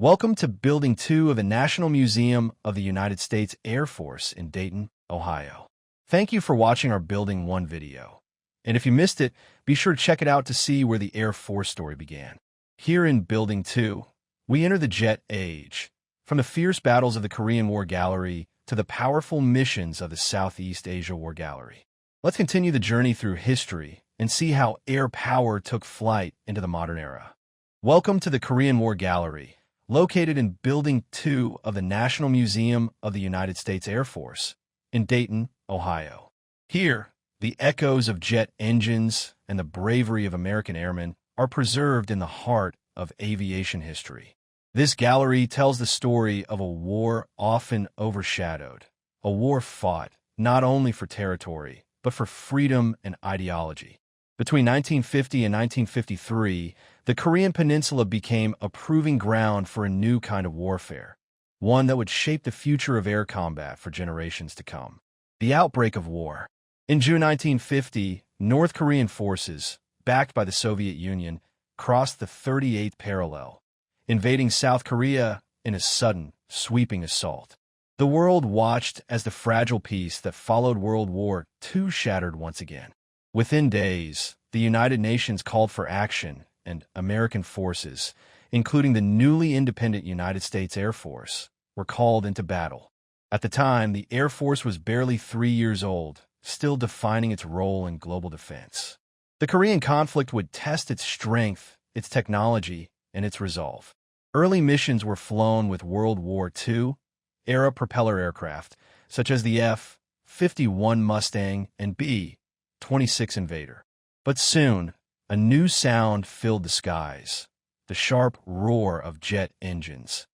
Welcome to Building 2 of the National Museum of the United States Air Force in Dayton, Ohio. Thank you for watching our Building 1 video. And if you missed it, be sure to check it out to see where the Air Force story began. Here in Building 2, we enter the jet age, from the fierce battles of the Korean War Gallery to the powerful missions of the Southeast Asia War Gallery. Let's continue the journey through history and see how air power took flight into the modern era. Welcome to the Korean War Gallery, located in Building 2 of the National Museum of the United States Air Force in Dayton, Ohio. Here, the echoes of jet engines and the bravery of American airmen are preserved in the heart of aviation history. This gallery tells the story of a war often overshadowed, a war fought not only for territory, but for freedom and ideology. Between 1950 and 1953, the Korean Peninsula became a proving ground for a new kind of warfare, one that would shape the future of air combat for generations to come. The outbreak of war. In June 1950, North Korean forces, backed by the Soviet Union, crossed the 38th parallel, invading South Korea in a sudden, sweeping assault. The world watched as the fragile peace that followed World War II shattered once again. Within days, the United Nations called for action, and American forces, including the newly independent United States Air Force, were called into battle. At the time, the Air Force was barely 3 years old, still defining its role in global defense. The Korean conflict would test its strength, its technology, and its resolve. Early missions were flown with World War II-era propeller aircraft, such as the F-51 Mustang and B-26 Invader. But soon, a new sound filled the skies, the sharp roar of jet engines,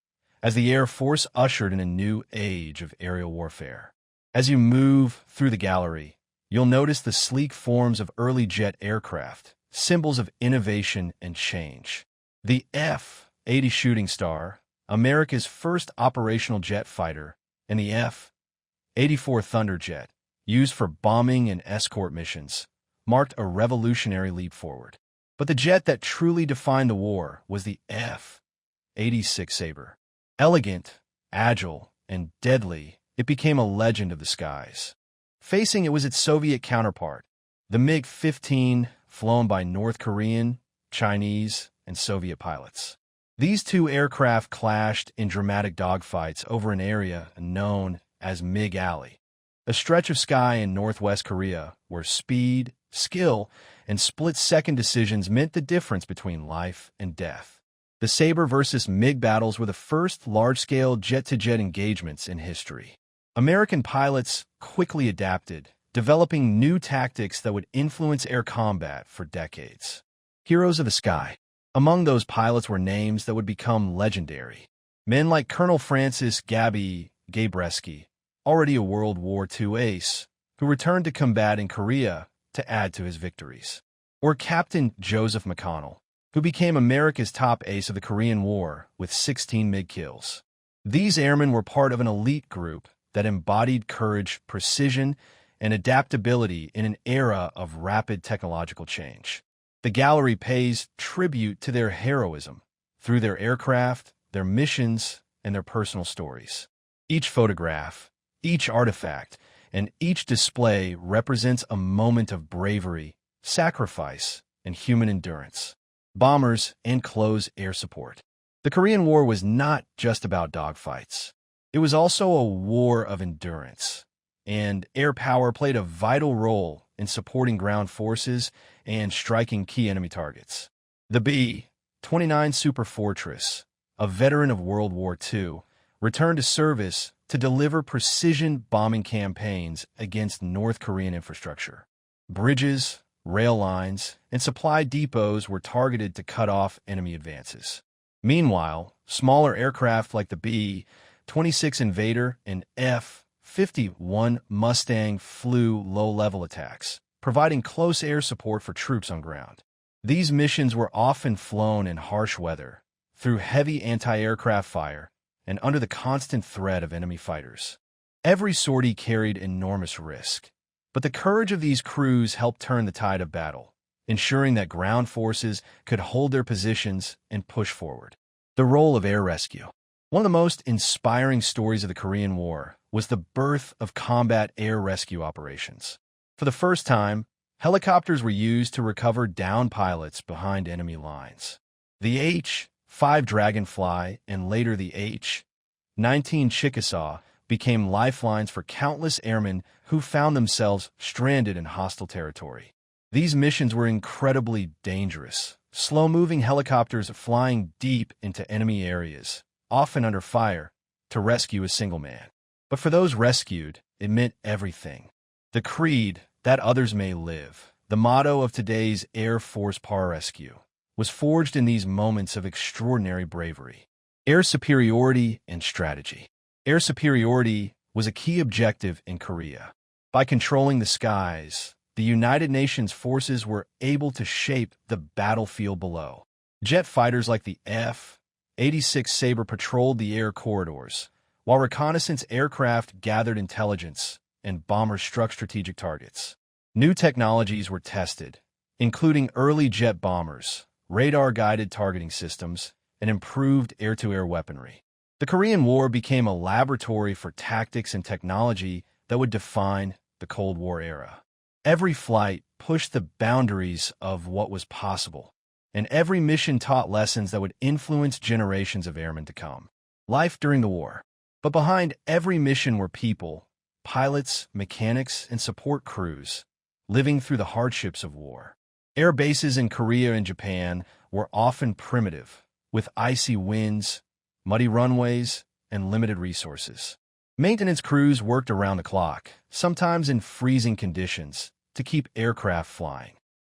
as the Air Force ushered in a new age of aerial warfare. As you move through the gallery, you'll notice the sleek forms of early jet aircraft, symbols of innovation and change. The F-80 Shooting Star, America's first operational jet fighter, and the F-84 Thunderjet, used for bombing and escort missions, marked a revolutionary leap forward. But the jet that truly defined the war was the F-86 Sabre. Elegant, agile, and deadly, it became a legend of the skies. Facing it was its Soviet counterpart, the MiG-15, flown by North Korean, Chinese, and Soviet pilots. These two aircraft clashed in dramatic dogfights over an area known as MiG Alley, a stretch of sky in northwest Korea where speed, skill, and split-second decisions meant the difference between life and death. The Sabre versus MiG battles were the first large-scale jet-to-jet engagements in history. American pilots quickly adapted, developing new tactics that would influence air combat for decades. Heroes of the sky. Among those pilots were names that would become legendary. Men like Colonel Francis Gabby Gabreski, already a World War II ace, who returned to combat in Korea to add to his victories. Or Captain Joseph McConnell, who became America's top ace of the Korean War with 16 MiG kills. These airmen were part of an elite group that embodied courage, precision, and adaptability in an era of rapid technological change. The gallery pays tribute to their heroism through their aircraft, their missions, and their personal stories. Each photograph, each artifact, and each display represents a moment of bravery, sacrifice, and human endurance. Bombers and close air support. The Korean War was not just about dogfights. It was also a war of endurance, and air power played a vital role in supporting ground forces and striking key enemy targets. The B-29 Super Fortress, a veteran of World War II, returned to service to deliver precision bombing campaigns against North Korean infrastructure. Bridges, rail lines, and supply depots were targeted to cut off enemy advances. Meanwhile, smaller aircraft like the B-26 Invader and F-51 Mustang flew low-level attacks, providing close air support for troops on ground. These missions were often flown in harsh weather, through heavy anti-aircraft fire, and under the constant threat of enemy fighters. Every sortie carried enormous risk, but the courage of these crews helped turn the tide of battle, ensuring that ground forces could hold their positions and push forward. The role of air rescue. One of the most inspiring stories of the Korean War was the birth of combat air rescue operations. For the first time, helicopters were used to recover downed pilots behind enemy lines. The H-5 Dragonfly and later the H-19 Chickasaw became lifelines for countless airmen who found themselves stranded in hostile territory. These missions were incredibly dangerous, slow-moving helicopters flying deep into enemy areas, often under fire, to rescue a single man. But for those rescued, it meant everything. The creed, that others may live, the motto of today's Air Force pararescue, was forged in these moments of extraordinary bravery. Air superiority and strategy. Air superiority was a key objective in Korea. By controlling the skies, the United Nations forces were able to shape the battlefield below. Jet fighters like the F-86 Sabre patrolled the air corridors, while reconnaissance aircraft gathered intelligence and bombers struck strategic targets. New technologies were tested, including early jet bombers, radar-guided targeting systems, and improved air-to-air weaponry. The Korean War became a laboratory for tactics and technology that would define the Cold War era. Every flight pushed the boundaries of what was possible, and every mission taught lessons that would influence generations of airmen to come. Life during the war. But behind every mission were people, pilots, mechanics, and support crews, living through the hardships of war. Air bases in Korea and Japan were often primitive, with icy winds, muddy runways, and limited resources. Maintenance crews worked around the clock, sometimes in freezing conditions, to keep aircraft flying.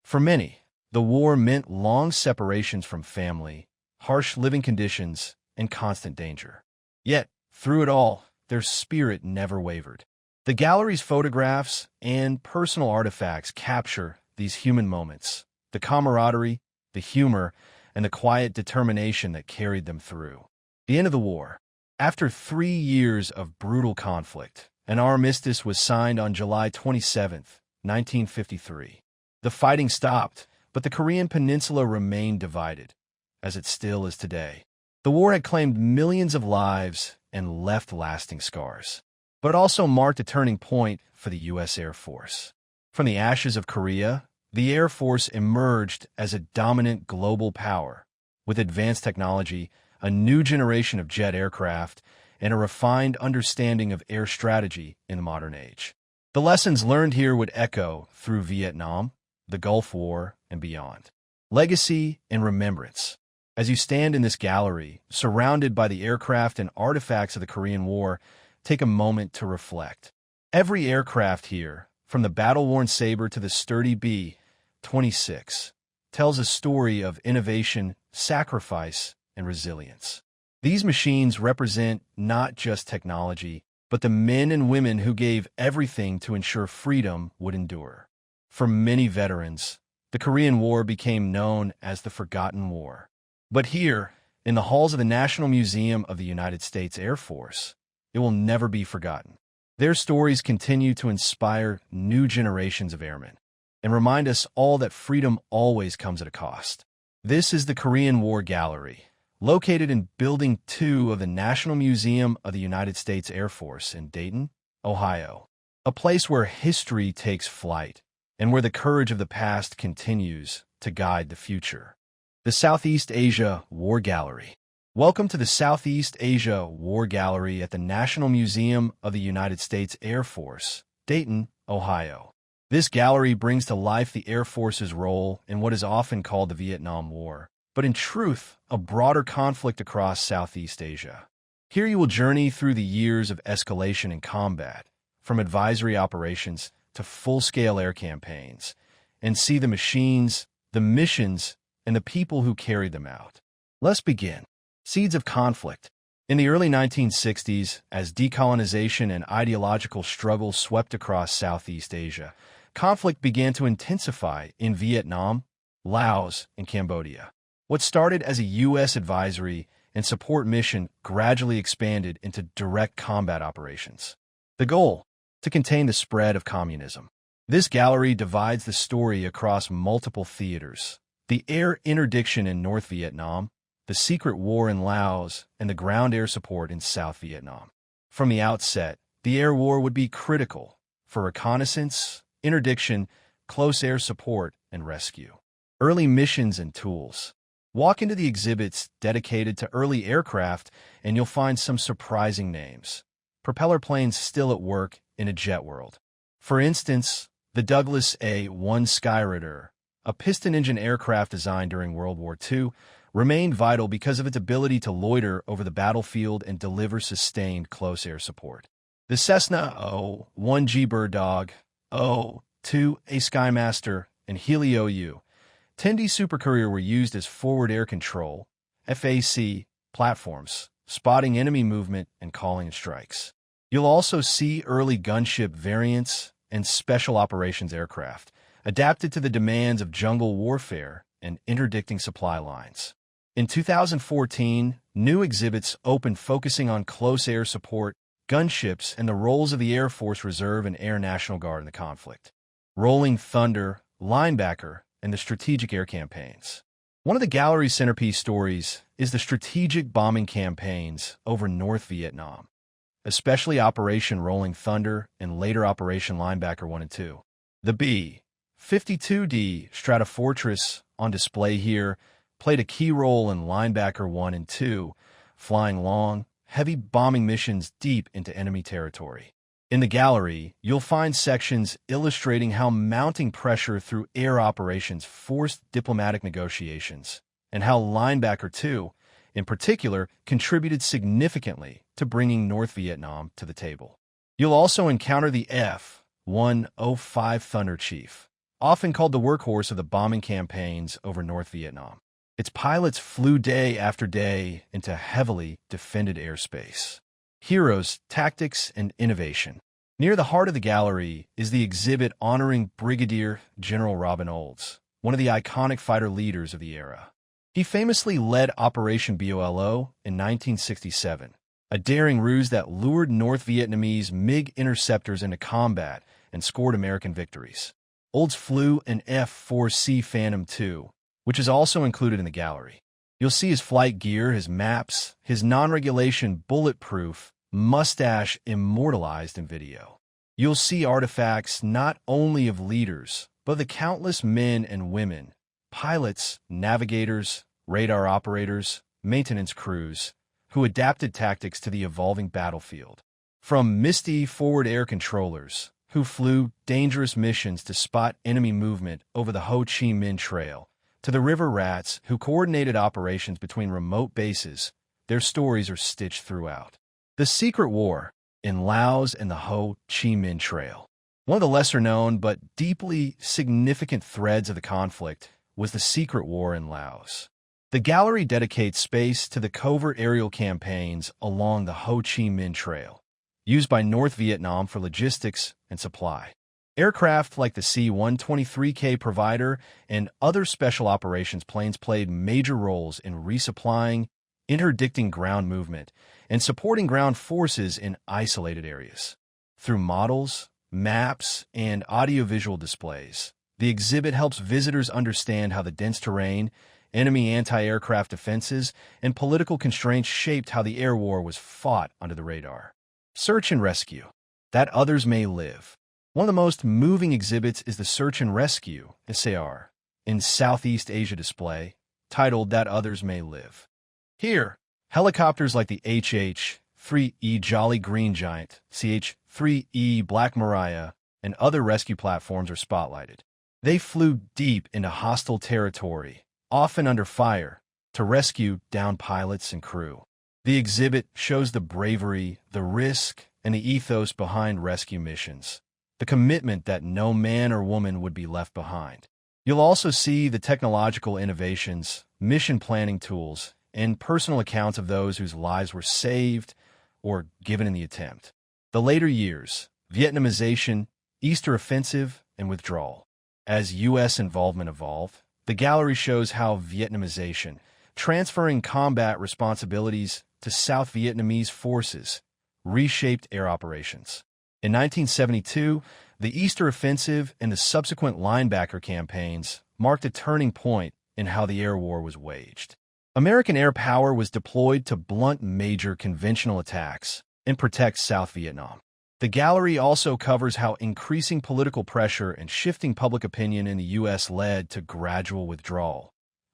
For many, the war meant long separations from family, harsh living conditions, and constant danger. Yet, through it all, their spirit never wavered. The gallery's photographs and personal artifacts capture these human moments, the camaraderie, the humor, and the quiet determination that carried them through. The end of the war. After 3 years of brutal conflict, an armistice was signed on July 27, 1953. The fighting stopped, but the Korean peninsula remained divided, as it still is today. The war had claimed millions of lives and left lasting scars. But it also marked a turning point for the U.S. Air Force. From the ashes of Korea, the Air Force emerged as a dominant global power, with advanced technology, a new generation of jet aircraft, and a refined understanding of air strategy in the modern age. The lessons learned here would echo through Vietnam, the Gulf War, and beyond. Legacy and remembrance. As you stand in this gallery, surrounded by the aircraft and artifacts of the Korean War, take a moment to reflect. Every aircraft here, from the battle-worn Sabre to the sturdy B-26, tells a story of innovation, sacrifice, and resilience. These machines represent not just technology, but the men and women who gave everything to ensure freedom would endure. For many veterans, the Korean War became known as the Forgotten War. But here, in the halls of the National Museum of the United States Air Force, it will never be forgotten. Their stories continue to inspire new generations of airmen and remind us all that freedom always comes at a cost. This is the Korean War Gallery, located in Building 2 of the National Museum of the United States Air Force in Dayton, Ohio, a place where history takes flight and where the courage of the past continues to guide the future. The Southeast Asia War Gallery. Welcome to the Southeast Asia War Gallery at the National Museum of the United States Air Force, Dayton, Ohio. This gallery brings to life the Air Force's role in what is often called the Vietnam War, but in truth, a broader conflict across Southeast Asia. Here you will journey through the years of escalation and combat, from advisory operations to full-scale air campaigns, and see the machines, the missions, and the people who carried them out. Let's begin. Seeds of conflict. In the early 1960s, as decolonization and ideological struggles swept across Southeast Asia, conflict began to intensify in Vietnam, Laos, and Cambodia. What started as a U.S. advisory and support mission gradually expanded into direct combat operations. The goal? To contain the spread of communism. This gallery divides the story across multiple theaters. The air interdiction in North Vietnam, the secret war in Laos, and the ground air support in South Vietnam. From the outset, the air war would be critical for reconnaissance, interdiction, close air support, and rescue. Early missions and tools. Walk into the exhibits dedicated to early aircraft, and you'll find some surprising names. Propeller planes still at work in a jet world. For instance, the Douglas A-1 Skyraider, a piston-engine aircraft designed during World War II, remained vital because of its ability to loiter over the battlefield and deliver sustained close air support. The Cessna O-1G Bird Dog, O-2 A Skymaster, and Helio U-10D Supercourier were used as forward air control, FAC, platforms, spotting enemy movement and calling in strikes. You'll also see early gunship variants and special operations aircraft, adapted to the demands of jungle warfare and interdicting supply lines. In 2014, new exhibits opened focusing on close air support, gunships, and the roles of the Air Force Reserve and Air National Guard in the conflict. Rolling Thunder, Linebacker, and the Strategic Air Campaigns. One of the gallery's centerpiece stories is the strategic bombing campaigns over North Vietnam, especially Operation Rolling Thunder and later Operation Linebacker 1 and 2. The B-52D Stratofortress, on display here, played a key role in Linebacker 1 and 2, flying long, heavy bombing missions deep into enemy territory. In the gallery, you'll find sections illustrating how mounting pressure through air operations forced diplomatic negotiations, and how Linebacker 2, in particular, contributed significantly to bringing North Vietnam to the table. You'll also encounter the F-105 Thunder Chief, often called the workhorse of the bombing campaigns over North Vietnam. Its pilots flew day after day into heavily defended airspace. Heroes, Tactics, and Innovation. Near the heart of the gallery is the exhibit honoring Brigadier General Robin Olds, one of the iconic fighter leaders of the era. He famously led Operation BOLO in 1967, a daring ruse that lured North Vietnamese MiG interceptors into combat and scored American victories. Olds flew an F-4C Phantom II, which is also included in the gallery. You'll see his flight gear, his maps, his non-regulation bulletproof mustache immortalized in video. You'll see artifacts not only of leaders, but the countless men and women, pilots, navigators, radar operators, maintenance crews, who adapted tactics to the evolving battlefield. From misty forward air controllers, who flew dangerous missions to spot enemy movement over the Ho Chi Minh Trail, to the river rats who coordinated operations between remote bases, their stories are stitched throughout. The Secret War in Laos and the Ho Chi Minh Trail. One of the lesser-known but deeply significant threads of the conflict was the Secret War in Laos. The gallery dedicates space to the covert aerial campaigns along the Ho Chi Minh Trail, used by North Vietnam for logistics and supply. Aircraft like the C-123K Provider and other special operations planes played major roles in resupplying, interdicting ground movement, and supporting ground forces in isolated areas. Through models, maps, and audiovisual displays, the exhibit helps visitors understand how the dense terrain, enemy anti-aircraft defenses, and political constraints shaped how the air war was fought under the radar. Search and Rescue. That Others May Live. One of the most moving exhibits is the Search and Rescue, SAR, in Southeast Asia display, titled That Others May Live. Here, helicopters like the HH-3E Jolly Green Giant, CH-3E Black Maria, and other rescue platforms are spotlighted. They flew deep into hostile territory, often under fire, to rescue downed pilots and crew. The exhibit shows the bravery, the risk, and the ethos behind rescue missions, the commitment that no man or woman would be left behind. You'll also see the technological innovations, mission planning tools, and personal accounts of those whose lives were saved or given in the attempt. The later years, Vietnamization, Eastern Offensive, and withdrawal. As U.S. involvement evolved, the gallery shows how Vietnamization, transferring combat responsibilities to South Vietnamese forces, reshaped air operations. In 1972, the Eastern Offensive and the subsequent Linebacker campaigns marked a turning point in how the air war was waged. American air power was deployed to blunt major conventional attacks and protect South Vietnam. The gallery also covers how increasing political pressure and shifting public opinion in the U.S. led to gradual withdrawal,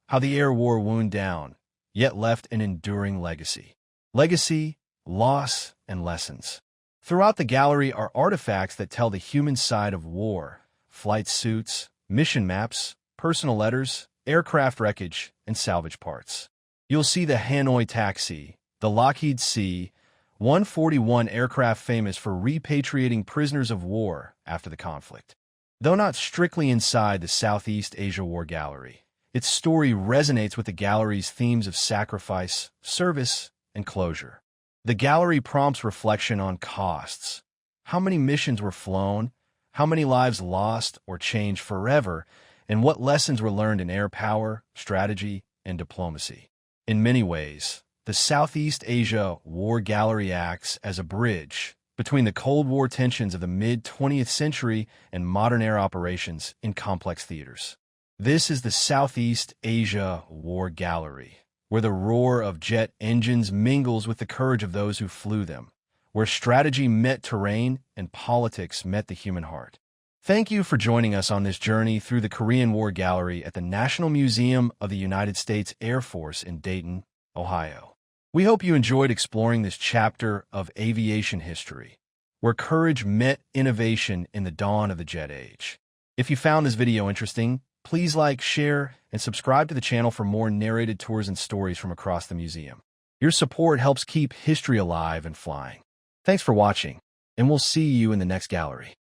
how the air war wound down, yet left an enduring legacy. Legacy, loss, and lessons. Throughout the gallery are artifacts that tell the human side of war: flight suits, mission maps, personal letters, aircraft wreckage, and salvage parts. You'll see the Hanoi Taxi, the Lockheed C-141 aircraft famous for repatriating prisoners of war after the conflict. Though not strictly inside the Southeast Asia War Gallery, its story resonates with the gallery's themes of sacrifice, service, and closure. The gallery prompts reflection on costs. How many missions were flown? How many lives lost or changed forever? And what lessons were learned in air power, strategy, and diplomacy? In many ways, the Southeast Asia War Gallery acts as a bridge between the Cold War tensions of the mid-20th century and modern air operations in complex theaters. This is the Southeast Asia War Gallery, where the roar of jet engines mingles with the courage of those who flew them, where strategy met terrain and politics met the human heart. Thank you for joining us on this journey through the Korean War Gallery at the National Museum of the United States Air Force in Dayton, Ohio. We hope you enjoyed exploring this chapter of aviation history, where courage met innovation in the dawn of the jet age. If you found this video interesting, please like, share, and subscribe to the channel for more narrated tours and stories from across the museum. Your support helps keep history alive and flying. Thanks for watching, and we'll see you in the next gallery.